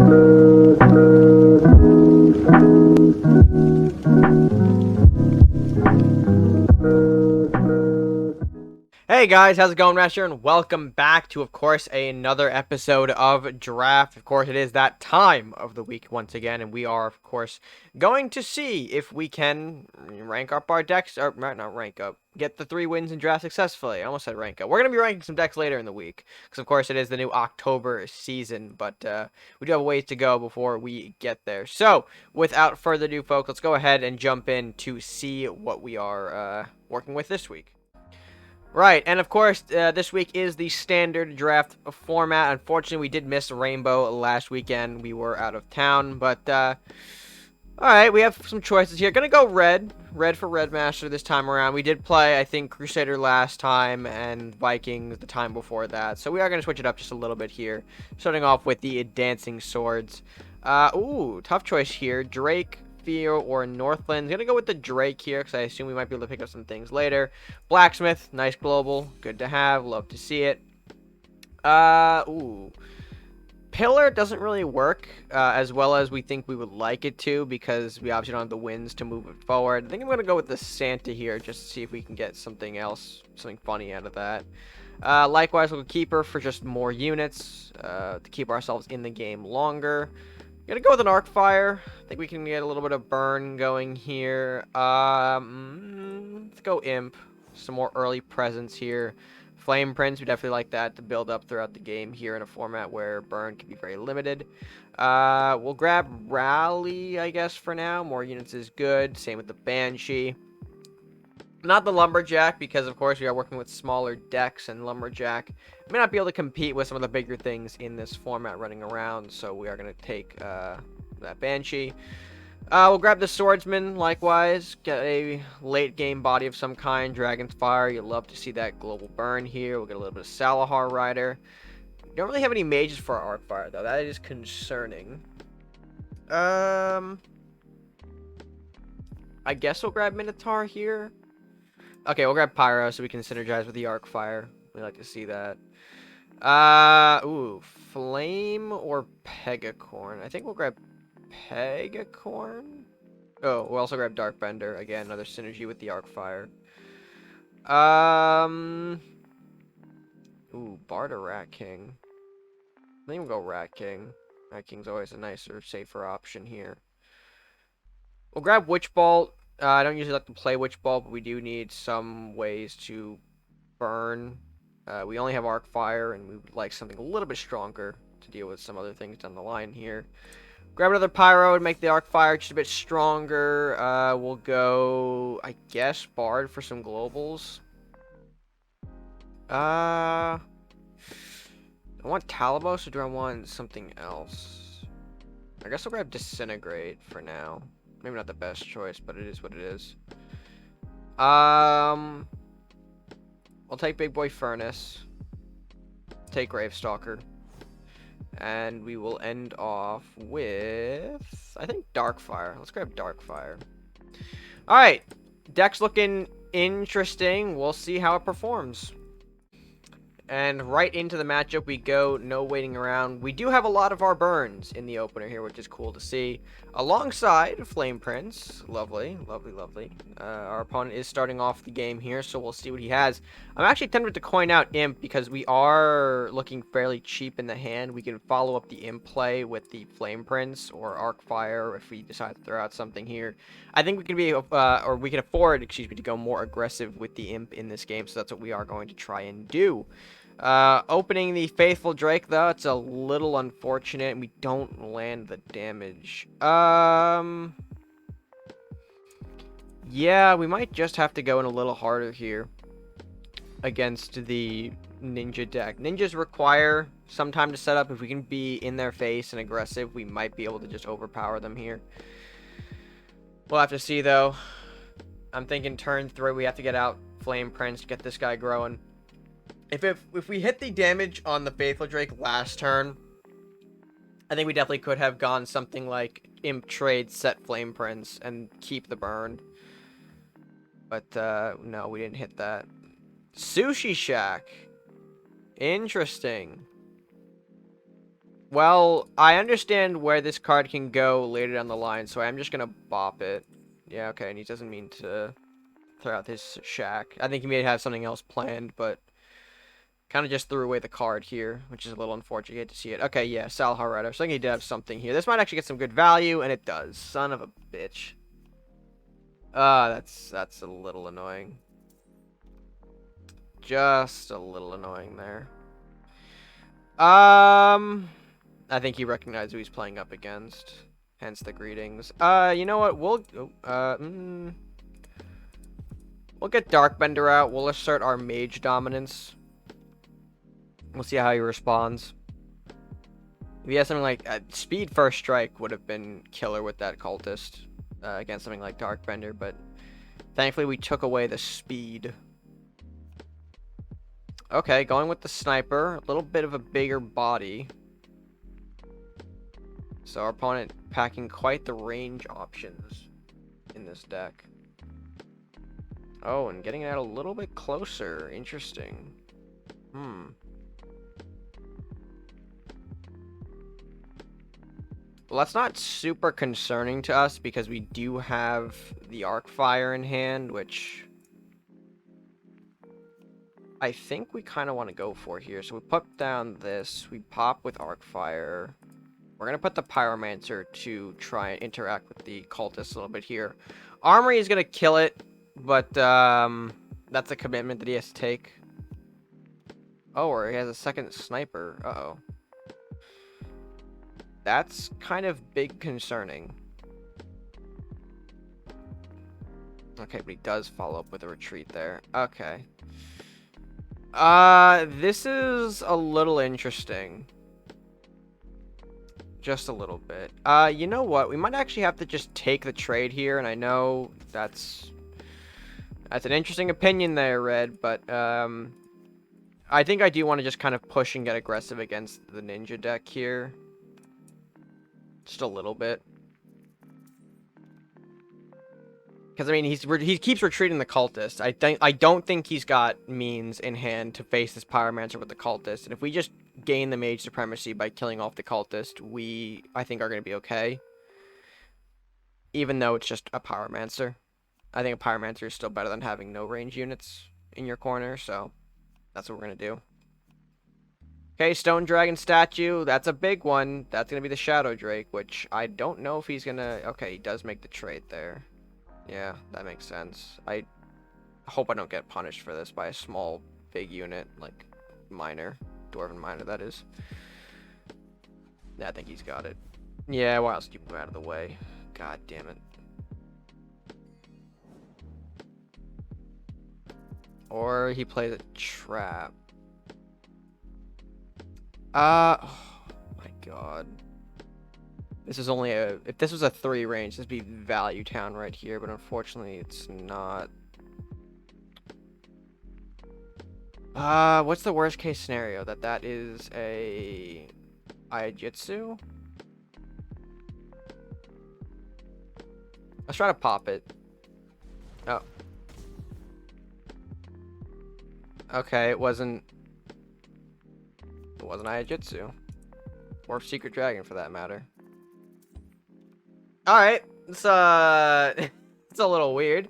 Hey guys, how's it going, Rasher? And welcome back to, of course, another episode of Draft. Of course, it is that time of the week once again, and we are, of course, going to see if we can rank up our decks, or not rank up, get the 3 wins in draft successfully. I almost said rank up. We're going to be ranking some decks later in the week, because, of course, it is the new October season, but we do have a ways to go before we get there. So, without further ado, folks, let's go ahead and jump in to see what we are working with this week. Right, and of course, this week is the standard draft format. Unfortunately, we did miss Rainbow last weekend. We were out of town, but, alright, we have some choices here. Gonna go red. Red for RedMaster this time around. We did play, I think, Crusader last time, and Vikings the time before that. So we are gonna switch it up just a little bit here. Starting off with the Dancing Swords. Ooh, tough choice here. Drake, Fear, or Northland. Gonna go with the Drake here because I assume we might be able to pick up some things later. Blacksmith, nice global, good to have, love to see it. Ooh, Pillar doesn't really work as well as we think we would like it to because we obviously don't have the wins to move it forward. I think I'm gonna go with the Santa here just to see if we can get something else, something funny out of that. Likewise, we'll Keeper for just more units to keep ourselves in the game longer. Gonna go with an Arcfire. I think we can get a little bit of burn going here. Let's go Imp. Some more early presence here. Flame Prince, we definitely like that to build up throughout the game here in a format where burn can be very limited. We'll grab Rally, I guess, for now. More units is good. Same with the Banshee. Not the Lumberjack, because of course we are working with smaller decks, and Lumberjack may not be able to compete with some of the bigger things in this format running around, so we are going to take that Banshee. We'll grab the Swordsman, likewise. Get a late game body of some kind. Dragon's Fire, you'll love to see that global burn here. We'll get a little bit of Salahar Rider. We don't really have any mages for our Arcfire, though. That is concerning. I guess we'll grab Minotaur here. Okay, we'll grab Pyro so we can synergize with the Arcfire. We like to see that. Ooh, Flame or Pegacorn? I think we'll grab Pegacorn. Oh, we'll also grab Darkbender. Again, another synergy with the Arcfire. Ooh, Bard or Rat King? I think we'll go Rat King. Rat King's always a nicer, safer option here. We'll grab Witch Bolt. I don't usually like to play Witch Bolt, but we do need some ways to burn. We only have Arcfire, and we would like something a little bit stronger to deal with some other things down the line here. Grab another Pyro and make the Arcfire just a bit stronger. We'll go, I guess, Bard for some globals. I want Talabos, or do I want something else? I guess I'll grab Disintegrate for now. Maybe not the best choice, but it is what it is. We'll take Big Boy Furnace. Take Gravestalker. And we will end off with, I think, Darkfire. Let's grab Darkfire. Alright. Deck's looking interesting. We'll see how it performs. And right into the matchup we go, no waiting around. We do have a lot of our burns in the opener here, which is cool to see. Alongside Flame Prince. Lovely, lovely, lovely. Our opponent is starting off the game here, so we'll see what he has. I'm actually tempted to coin out Imp because we are looking fairly cheap in the hand. We can follow up the Imp play with the Flame Prince or Arcfire if we decide to throw out something here. I think we can be, or we can afford, excuse me, to go more aggressive with the Imp in this game, so that's what we are going to try and do. Opening the Faithful Drake, though, it's a little unfortunate, and we don't land the damage. Yeah, we might just have to go in a little harder here against the Ninja deck. Ninjas require some time to set up. If we can be in their face and aggressive, we might be able to just overpower them here. We'll have to see, though. I'm thinking turn 3, we have to get out Flame Prince to get this guy growing. If we hit the damage on the Faithful Drake last turn, I think we definitely could have gone something like Imp Trade, set Flame Prince, and keep the burn. But, no, we didn't hit that. Sushi Shack. Interesting. Well, I understand where this card can go later down the line, so I'm just gonna bop it. Yeah, okay, and he doesn't mean to throw out his shack. I think he may have something else planned, but kind of just threw away the card here, which is a little unfortunate. You hate to see it. Okay, yeah, Sal Harretto. So I think he did have something here. This might actually get some good value, and it does. Son of a bitch. That's a little annoying. Just a little annoying there. I think he recognized who he's playing up against. Hence the greetings. You know what? We'll get Darkbender out. We'll assert our mage dominance. We'll see how he responds. If he has something like speed first strike would have been killer with that cultist against something like Darkbender, but thankfully we took away the speed. Okay, going with the sniper, a little bit of a bigger body. So our opponent packing quite the range options in this deck. Oh, and getting it a little bit closer. Interesting. Well, that's not super concerning to us because we do have the Arcfire in hand, which I think we kind of want to go for here. So we put down this. We pop with Arcfire. We're going to put the Pyromancer to try and interact with the Cultist a little bit here. Armory is going to kill it, but that's a commitment that he has to take. Oh, or he has a second sniper. Uh-oh. That's kind of big concerning. Okay, but he does follow up with a retreat there. Okay. This is a little interesting. Just a little bit. You know what? We might actually have to just take the trade here, and I know that's an interesting opinion there, Red, but I think I do want to just kind of push and get aggressive against the ninja deck here. Just a little bit. Because, I mean, he keeps retreating the cultist. I don't think he's got means in hand to face this Pyromancer with the cultist. And if we just gain the mage supremacy by killing off the cultist, I think, are going to be okay. Even though it's just a Pyromancer. I think a Pyromancer is still better than having no range units in your corner, so that's what we're going to do. Okay, Stone Dragon statue. That's a big one. That's going to be the Shadow Drake, which I don't know if he's going to... Okay, he does make the trade there. Yeah, that makes sense. I hope I don't get punished for this by a small, big unit, like Miner. Dwarven Miner, that is. Yeah, I think he's got it. Yeah, why else do you move out of the way? God damn it. Or he plays a trap. Oh my god. This is only if this was a 3 range, this would be Value Town right here, but unfortunately it's not. What's the worst case scenario? That is a Aijitsu? Let's try to pop it. Oh. Okay, it wasn't Aijitsu. Or Secret Dragon for that matter. Alright, it's it's a little weird.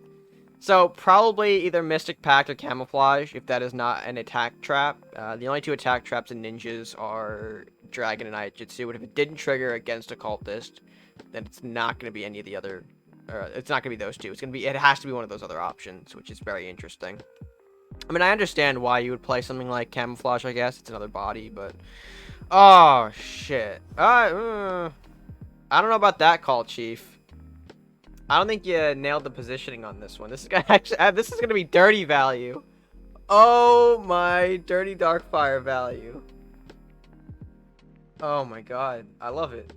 So, probably either Mystic Pact or Camouflage, if that is not an attack trap. The only 2 attack traps in ninjas are Dragon and Aijitsu, but if it didn't trigger against a cultist, then it's not going to be any of the other... it's not going to be those 2. It has to be one of those other options, which is very interesting. I mean, I understand why you would play something like Camouflage, I guess. It's another body, but... Oh, shit. I don't know about that call, Chief. I don't think you nailed the positioning on this one. This is gonna be dirty value. Oh my, dirty Darkfire value. Oh my god, I love it.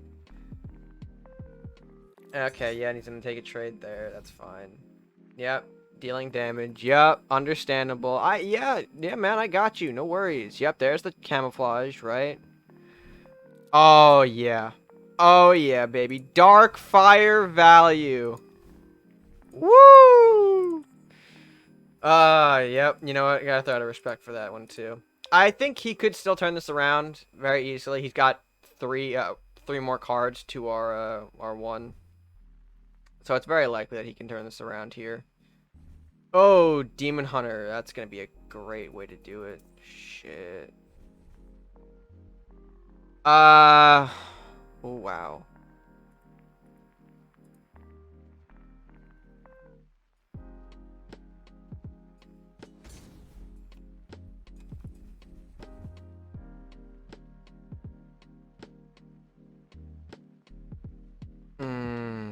Okay, yeah, and he's gonna take a trade there. That's fine. Yep, dealing damage. Yep, understandable. Yeah, man, I got you. No worries. Yep, there's the camouflage, right? Oh yeah. Oh yeah, baby. Darkfire value. Woo! Yep. You know what? I gotta throw out a respect for that one too. I think he could still turn this around very easily. He's got three more cards to our one. So it's very likely that he can turn this around here. Oh, Demon Hunter. That's gonna be a great way to do it. Shit. Oh, wow. Hmm.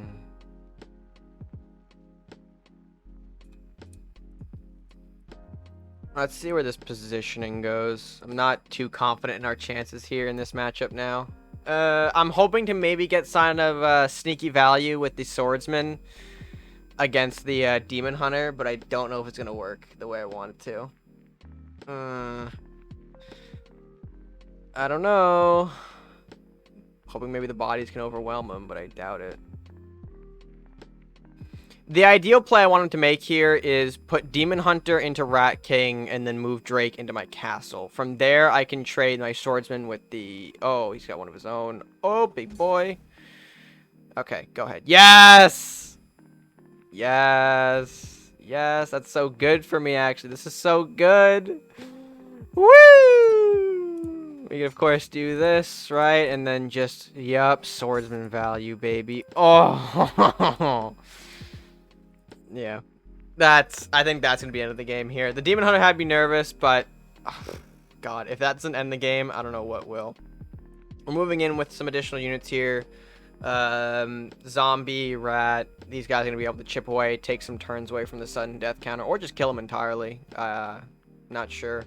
Let's see where this positioning goes. I'm not too confident in our chances here in this matchup now. I'm hoping to maybe get sign of sneaky value with the swordsman against the demon hunter, but I don't know if it's gonna work the way I want it to. I don't know. Hoping maybe the bodies can overwhelm him, but I doubt it. The ideal play I want him to make here is put Demon Hunter into Rat King and then move Drake into my castle. From there, I can trade my swordsman with the... Oh, he's got one of his own. Oh, big boy. Okay, go ahead. Yes! Yes. Yes, that's so good for me, actually. This is so good. Woo! We can, of course, do this, right? And then just... Yup, swordsman value, baby. Oh! Yeah. I think that's gonna be the end of the game here. The Demon Hunter had me nervous, but oh, God, if that doesn't end the game, I don't know what will. We're moving in with some additional units here. Zombie, rat. These guys are gonna be able to chip away, take some turns away from the sudden death counter, or just kill them entirely. Not sure.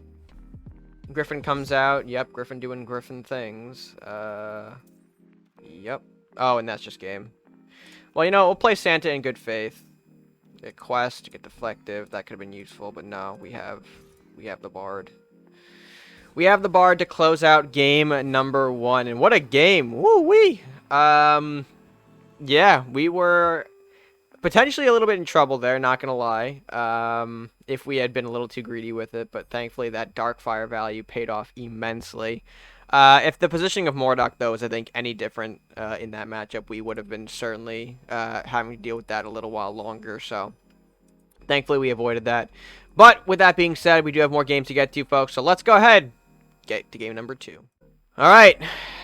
Griffin comes out. Yep, Griffin doing Griffin things. Yep. Oh, and that's just game. Well, you know, we'll play Santa in good faith. Get quest, get deflective. That could have been useful, but no, we have the bard. We have the bard to close out game number 1, and what a game! Woo wee! Yeah, we were potentially a little bit in trouble there. Not gonna lie. If we had been a little too greedy with it, but thankfully that Darkfire value paid off immensely. If the positioning of Mordock, though, was, I think, any different in that matchup, we would have been certainly having to deal with that a little while longer, so thankfully we avoided that. But with that being said, we do have more games to get to, folks, so let's go ahead get to game number 2. All right,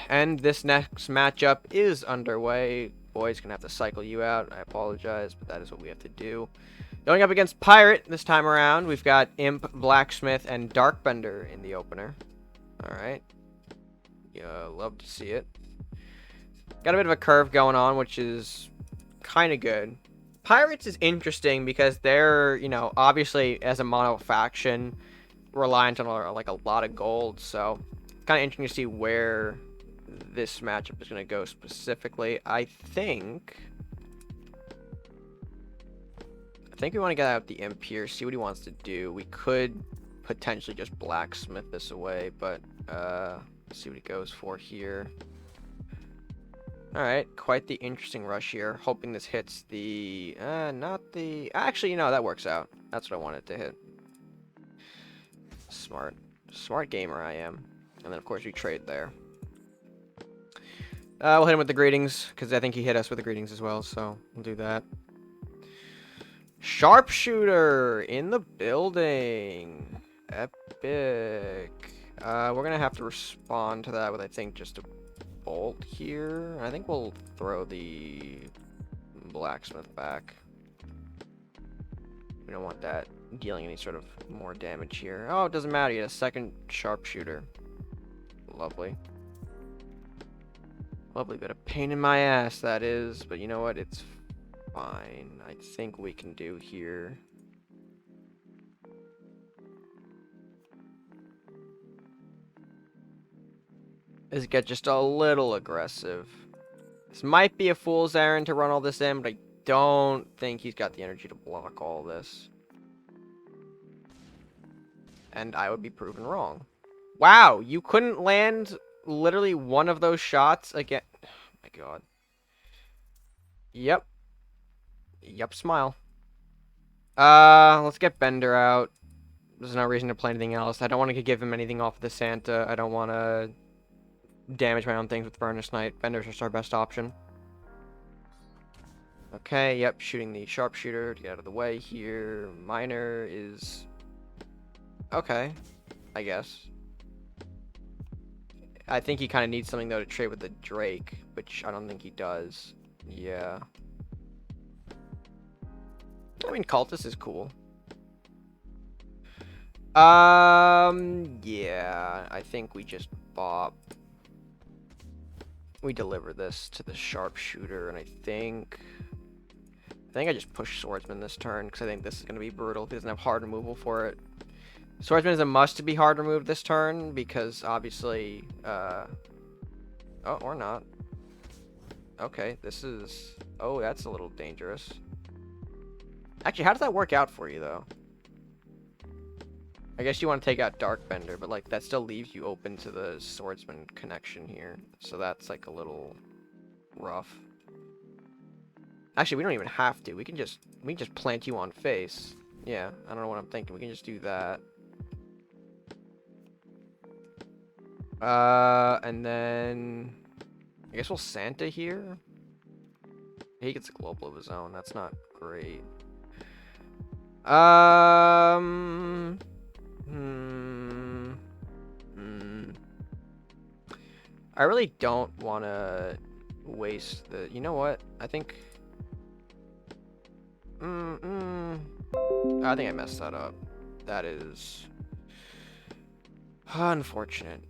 and this next matchup is underway. Boys, gonna have to cycle you out. I apologize, but that is what we have to do. Going up against Pirate this time around, we've got Imp, Blacksmith, and Darkbender in the opener. All right. Yeah, love to see it. Got a bit of a curve going on, which is kind of good. Pirates is interesting because they're, you know, obviously as a mono faction, reliant on like a lot of gold. So kind of interesting to see where this matchup is going to go specifically. I think we want to get out the Imp here, see what he wants to do. We could potentially just Blacksmith this away, but see what he goes for here. All right, quite the interesting rush here. Hoping this hits the not the actually, you know, that works out. That's what I wanted to hit. Smart gamer I am. And then of course we trade there. We'll hit him with the greetings because I think he hit us with the greetings as well, so we'll do that. Sharpshooter in the building. Epic. We're gonna have to respond to that with, I think, just a bolt here. I think we'll throw the Blacksmith back. We don't want that dealing any sort of more damage here. Oh, it doesn't matter. You had a second Sharpshooter. Lovely. Lovely bit of pain in my ass, that is. But you know what? It's fine. I think we can do here. Is get just a little aggressive. This might be a fool's errand to run all this in, but I don't think he's got the energy to block all this. And I would be proven wrong. Wow, you couldn't land literally one of those shots again. Oh my God. Yep. Yep, smile. Let's get Bender out. There's no reason to play anything else. I don't want to give him anything off the Santa. I don't want to damage my own things with Furnace Knight. Bender's just our best option. Okay, yep, shooting the sharpshooter to get out of the way here. Miner is... okay, I guess. I think he kind of needs something, though, to trade with the Drake, which I don't think he does. Yeah. I mean, Cultist is cool. Yeah, I think we just bop. We deliver this to the sharpshooter, and I think I just push Swordsman this turn, because I think this is going to be brutal. He doesn't have hard removal for it. Swordsman is a must to be hard removed this turn, because obviously, oh, or not. Okay, this is, oh, that's a little dangerous. Actually, how does that work out for you, though? I guess you want to take out Darkbender, but, like, that still leaves you open to the Swordsman connection here. So that's, like, a little rough. Actually, we don't even have to. We can just plant you on face. Yeah, I don't know what I'm thinking. We can just do that. And then I guess we'll Santa here. He gets a global of his own. That's not great. I really don't want to waste the... You know what? I think... I think I messed that up. That is... unfortunate.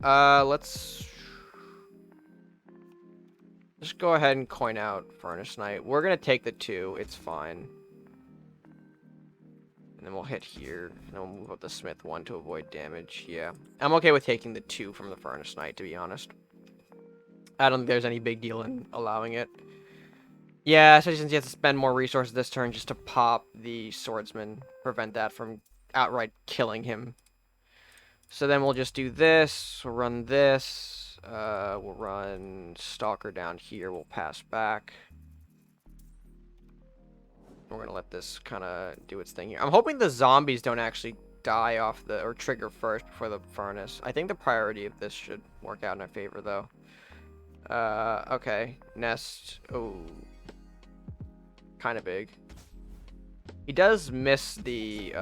Let's... just go ahead and coin out Furnace Knight. We're going to take the 2. It's fine. And then we'll hit here. And then we'll move up the Smith 1 to avoid damage. Yeah. I'm okay with taking the 2 from the Furnace Knight, to be honest. I don't think there's any big deal in allowing it. Yeah, especially since you have to spend more resources this turn just to pop the Swordsman. Prevent that from outright killing him. So then we'll just do this. We'll run this. We'll run Stalker down here. We'll pass back. We're going to let this kind of do its thing here. I'm hoping the zombies don't actually die off the... or trigger first before the furnace. I think the priority of this should work out in our favor, though. Okay. Nest. Oh. Kind of big. He does miss the...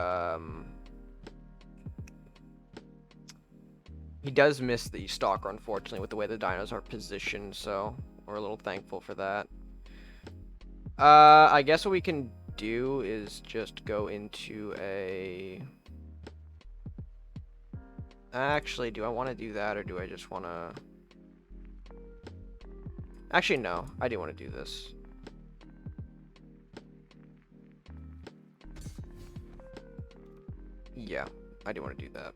he does miss the Stalker, unfortunately, with the way the dinos are positioned, so we're a little thankful for that. I guess what we can do is just go into a... Actually, do I want to do that, or do I just want to... Actually, no. I do want to do this. Yeah, I do want to do that.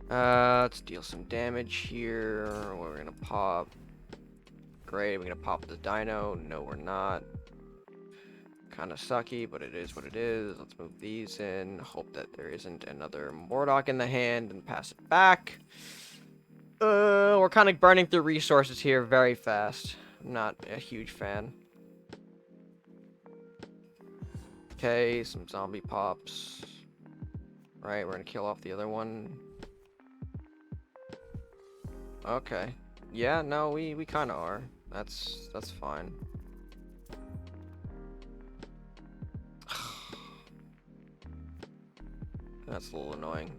Let's deal some damage here. We're gonna pop. Great, we're gonna pop the dino. No, we're not. Kind of sucky, but it is what it is. Let's move these in. Hope that there isn't another Mordok in the hand and pass it back. We're kind of burning through resources here very fast. I'm not a huge fan. Okay, some zombie pops. Right, we're gonna kill off the other one. Okay. Yeah, no, we kind of are. That's fine. That's a little annoying.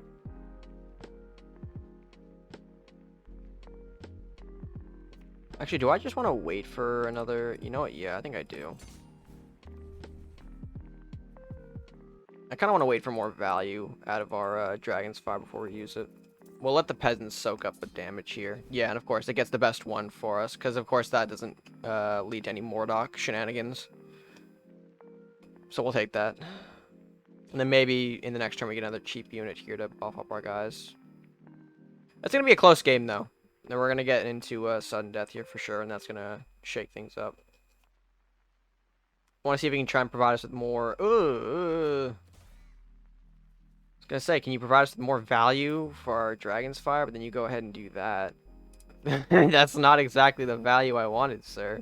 Actually, do I just want to wait for another... You know what? Yeah, I think I do. I kind of want to wait for more value out of our Dragon's Fire before we use it. We'll let the peasants soak up the damage here. Yeah, and of course, it gets the best one for us, because of course that doesn't lead to any Mordok shenanigans. So we'll take that. And then maybe in the next turn we get another cheap unit here to buff up our guys. That's going to be a close game, though. Then we're going to get into sudden death here for sure, and that's going to shake things up. Want to see if we can try and provide us with more... I was going to say, can you provide us with more value for our Dragon's Fire? But then you go ahead and do that. That's not exactly the value I wanted, sir.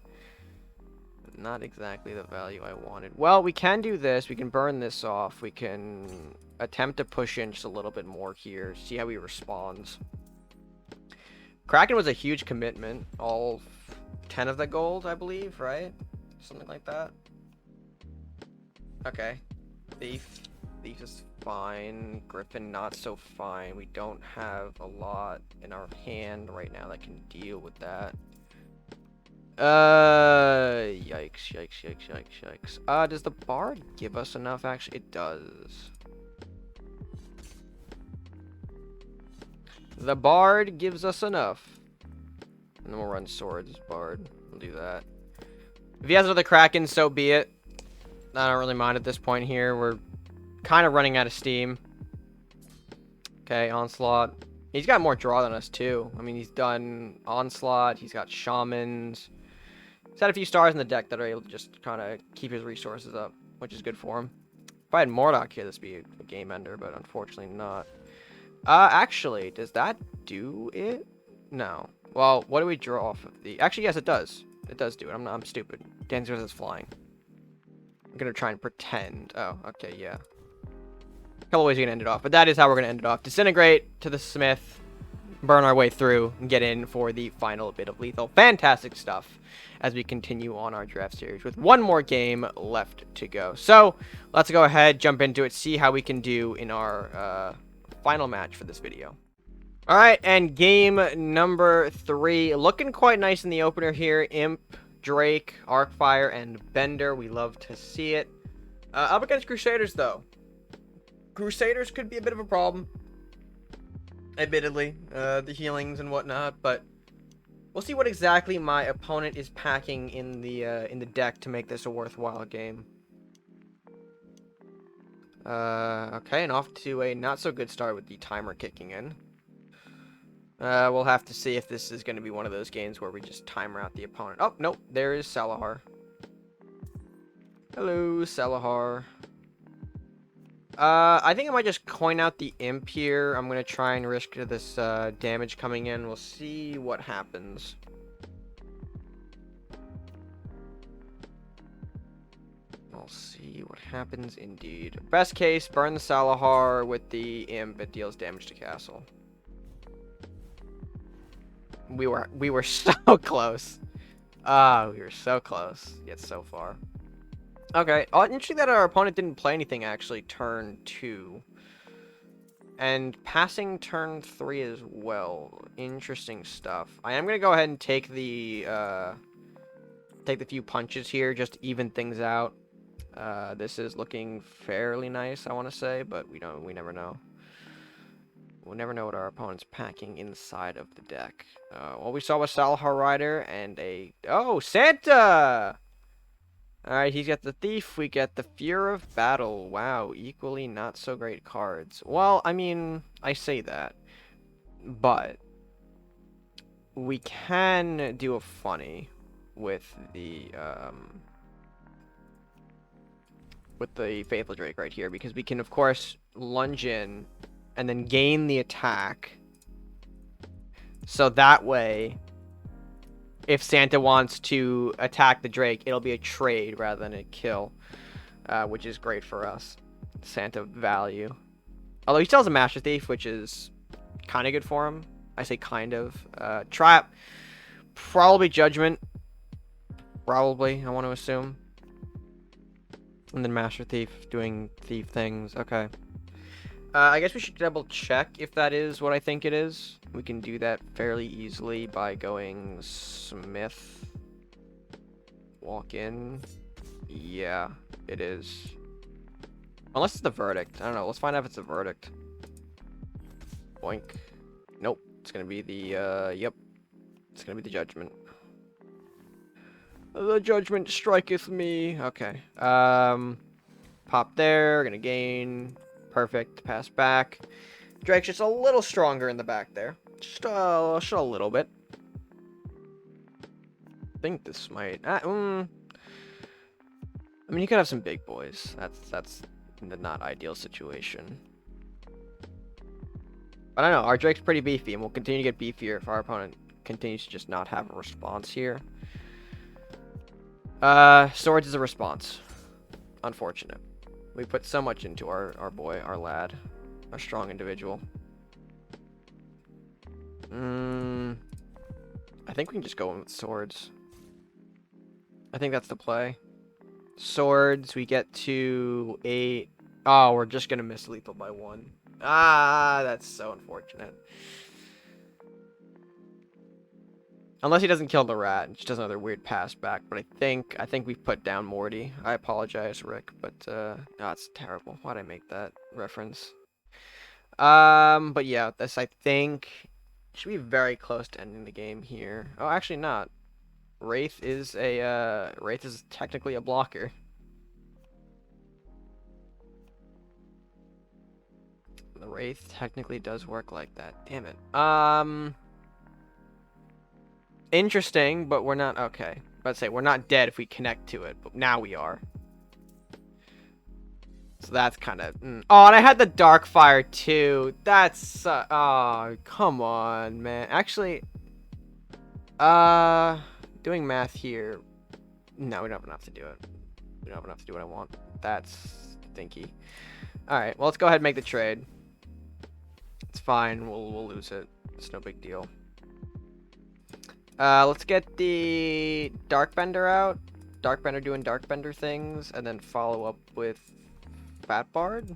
Not exactly the value I wanted. Well, we can do this. We can burn this off. We can attempt to push in just a little bit more here. See how he responds. Kraken was a huge commitment. All 10 of the gold, I believe, right? Something like that. Okay. Thief. Thief is fine. Griffin, not so fine. We don't have a lot in our hand right now that can deal with that. Yikes, yikes, yikes, yikes, yikes. Does the bard give us enough? Actually, it does. The bard gives us enough. And then we'll run swords, bard. We'll do that. If he has another Kraken, so be it. I don't really mind at this point here. We're kind of running out of steam. Okay, Onslaught. He's got more draw than us, too. I mean, he's done Onslaught. He's got Shamans. He's had a few stars in the deck that are able to just kind of keep his resources up, which is good for him. If I had Mordok here, this would be a game ender, but unfortunately not. Actually, does that do it? No. Well, what do we draw off of the... Actually, yes, it does. It does do it. I'm stupid. Dance goes is flying. I'm gonna try and pretend. Oh, okay, yeah. A couple ways we can end it off, but that is how we're gonna end it off. Disintegrate to the Smith, burn our way through, and get in for the final bit of lethal. Fantastic stuff as we continue on our draft series with one more game left to go. So, let's go ahead, jump into it, see how we can do in our final match for this video. Alright, and game number 3. Looking quite nice in the opener here. Imp, Drake, Arcfire, and Bender. We love to see it. Up against Crusaders, though. Crusaders could be a bit of a problem. Admittedly. The healings and whatnot, but we'll see what exactly my opponent is packing in the deck to make this a worthwhile game. Okay, and off to a not-so-good start with the timer kicking in. We'll have to see if this is going to be one of those games where we just timer out the opponent. Oh, nope, there is Salahar. Hello, Salahar. I think I might just coin out the Imp here. I'm going to try and risk this damage coming in. We'll see what happens. We'll see what happens indeed. Best case, burn the Salahar with the Imp. It deals damage to castle. We were so close. We were so close, yet so far. Okay, interesting that our opponent didn't play anything actually turn 2. And passing turn 3 as well. Interesting stuff. I am gonna go ahead and take the few punches here, just to even things out. This is looking fairly nice, I want to say, but we never know. We'll never know what our opponent's packing inside of the deck. What we saw was Salahar Rider and a... Oh, Santa! Alright, he's got the Thief. We get the Fear of Battle. Wow, equally not so great cards. Well, I mean, I say that. But we can do a funny with the Faithful Drake right here, because we can, of course, lunge in and then gain the attack. So that way, if Santa wants to attack the Drake, it'll be a trade rather than a kill, which is great for us. Santa value. Although he still has a Master Thief, which is kind of good for him. I say kind of. Trap. Probably Judgment. Probably, I want to assume. And then Master Thief doing thief things. Okay. I guess we should double check if that is what I think it is. We can do that fairly easily by going Smith. Walk in. Yeah, it is. Unless it's the Verdict. I don't know. Let's find out if it's the Verdict. Boink. Nope. It's going to be the, yep. It's going to be the Judgment. The Judgment striketh me. Okay. Pop there. Gonna gain. Perfect. Pass back. Drake's just a little stronger in the back there. Just a little bit. I think this might... I mean, you could have some big boys. That's the not ideal situation. But I don't know. Our Drake's pretty beefy, and we'll continue to get beefier if our opponent continues to just not have a response here. Swords is a response. Unfortunate. We put so much into our boy, our lad. Our strong individual. I think we can just go in with swords. I think that's the play. Swords, we get to 8. Oh, we're just gonna miss lethal by 1. Ah, that's so unfortunate. Unless he doesn't kill the rat, and just does another weird pass back. But I think we've put down Morty. I apologize, Rick, but oh, it's terrible. Why'd I make that reference? But yeah, this I think should be very close to ending the game here. Oh, actually not. Wraith is technically a blocker. The Wraith technically does work like that. Damn it. Interesting, but we're not okay. Let's say we're not dead if we connect to it, but now we are. So that's kind of. Oh, and I had the Darkfire too. That's. Oh, come on, man. Actually, doing math here. No, we don't have enough to do it. We don't have enough to do what I want. That's stinky. All right, well, let's go ahead and make the trade. It's fine. We'll lose it. It's no big deal. Let's get the Darkbender out. Darkbender doing Darkbender things, and then follow up with Fat Bard,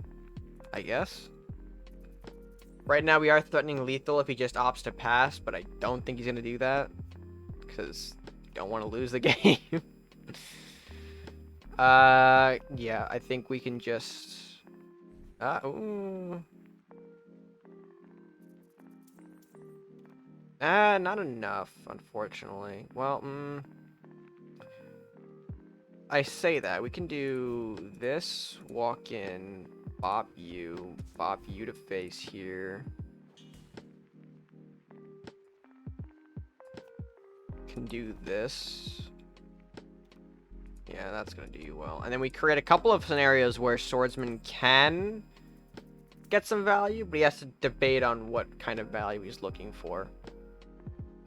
I guess. Right now we are threatening lethal if he just opts to pass, but I don't think he's gonna do that because I don't want to lose the game. Yeah, I think we can just. Ooh. Not enough, unfortunately. Well, I say that. We can do this, walk in, bop you to face here. Can do this. Yeah, that's gonna do you well. And then we create a couple of scenarios where Swordsman can get some value, but he has to debate on what kind of value he's looking for.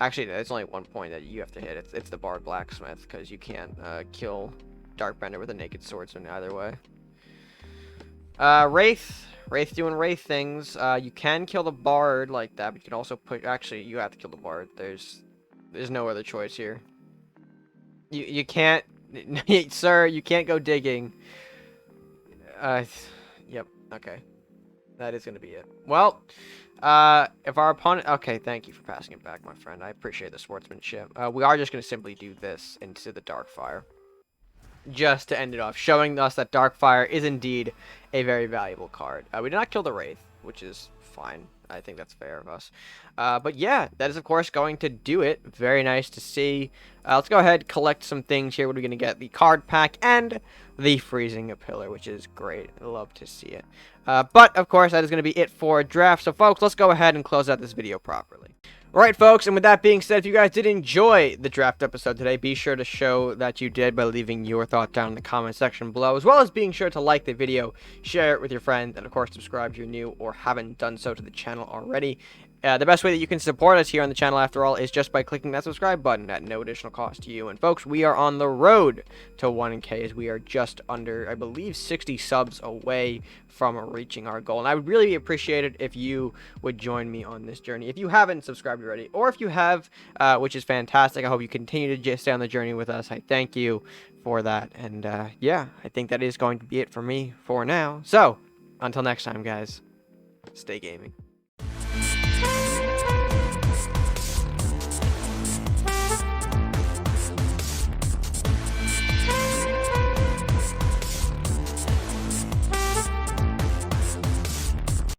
Actually, there's only one point that you have to hit. It's the Bard Blacksmith, because you can't kill Darkbender with a naked swordsman either way. Wraith doing Wraith things. You can kill the Bard like that, but you can also put. Actually, you have to kill the Bard. There's no other choice here. You can't, sir. You can't go digging. Yep. Okay. That is gonna be it. Well. If our opponent... Okay, thank you for passing it back, my friend. I appreciate the sportsmanship. We are just going to simply do this into the Darkfire. Just to end it off, showing us that Darkfire is indeed a very valuable card. We did not kill the Wraith, which is fine. I think that's fair of us. But yeah, that is, of course, going to do it. Very nice to see. Let's go ahead, collect some things here. What are we going to get? The card pack and the Freezing a Pillar, which is great. I love to see it. But, of course, that is going to be it for draft. So, folks, let's go ahead and close out this video properly. Alright, folks, and with that being said, if you guys did enjoy the draft episode today, be sure to show that you did by leaving your thoughts down in the comment section below, as well as being sure to like the video, share it with your friends, and of course, subscribe if you're new or haven't done so to the channel already. The best way that you can support us here on the channel, after all, is just by clicking that subscribe button at no additional cost to you. And folks, we are on the road to 1K, as we are just under, I believe, 60 subs away from reaching our goal. And I would really appreciate it if you would join me on this journey. If you haven't subscribed already, or if you have, which is fantastic, I hope you continue to just stay on the journey with us. I thank you for that. And yeah, I think that is going to be it for me for now. So, until next time, guys, stay gaming.